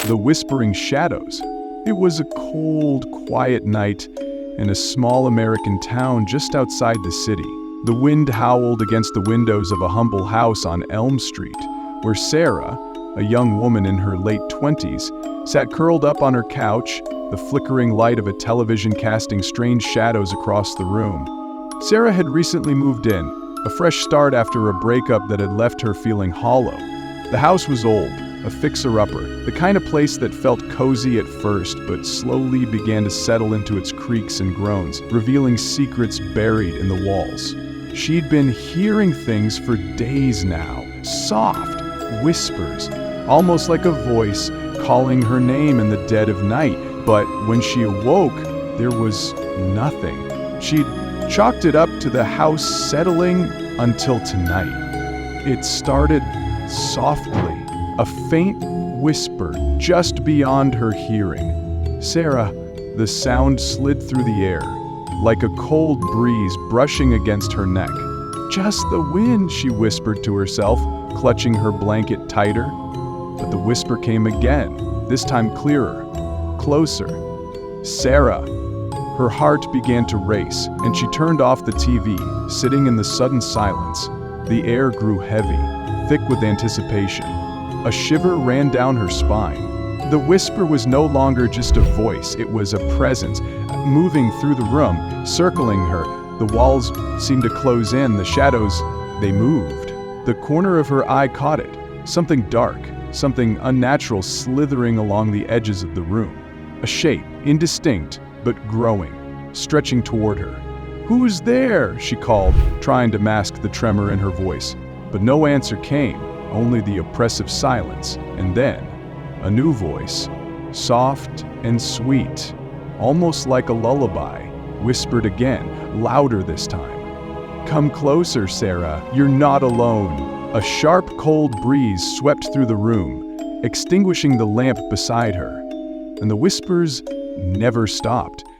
The Whispering Shadows. It was a cold, quiet night in a small American town just outside the city. The wind howled against the windows of a humble house on Elm Street, where Sarah, a young woman in her late 20s, sat curled up on her couch, the flickering light of a television casting strange shadows across the room. Sarah had recently moved in, a fresh start after a breakup that had left her feeling hollow. The house was old, a fixer-upper, the kind of place that felt cozy at first but slowly began to settle into its creaks and groans, revealing secrets buried in the walls. She'd been hearing things for days now, soft whispers, almost like a voice calling her name in the dead of night. But when she awoke, there was nothing. She'd chalked it up to the house settling until tonight. It started softly, a faint whisper just beyond her hearing. Sarah, the sound slid through the air, like a cold breeze brushing against her neck. "Just the wind," she whispered to herself, clutching her blanket tighter. But the whisper came again, this time clearer, closer. "Sarah." Her heart began to race, and she turned off the TV, sitting in the sudden silence. The air grew heavy, thick with anticipation. A shiver ran down her spine. The whisper was no longer just a voice, it was a presence, moving through the room, circling her. The walls seemed to close in, the shadows, they moved. The corner of her eye caught it, something dark, something unnatural slithering along the edges of the room. A shape, indistinct, but growing, stretching toward her. "Who's there?" she called, trying to mask the tremor in her voice. But no answer came, only the oppressive silence. And then, a new voice, soft and sweet, almost like a lullaby, whispered again, louder this time. "Come closer, Sarah, you're not alone." A sharp, cold breeze swept through the room, extinguishing the lamp beside her. And the whispers never stopped.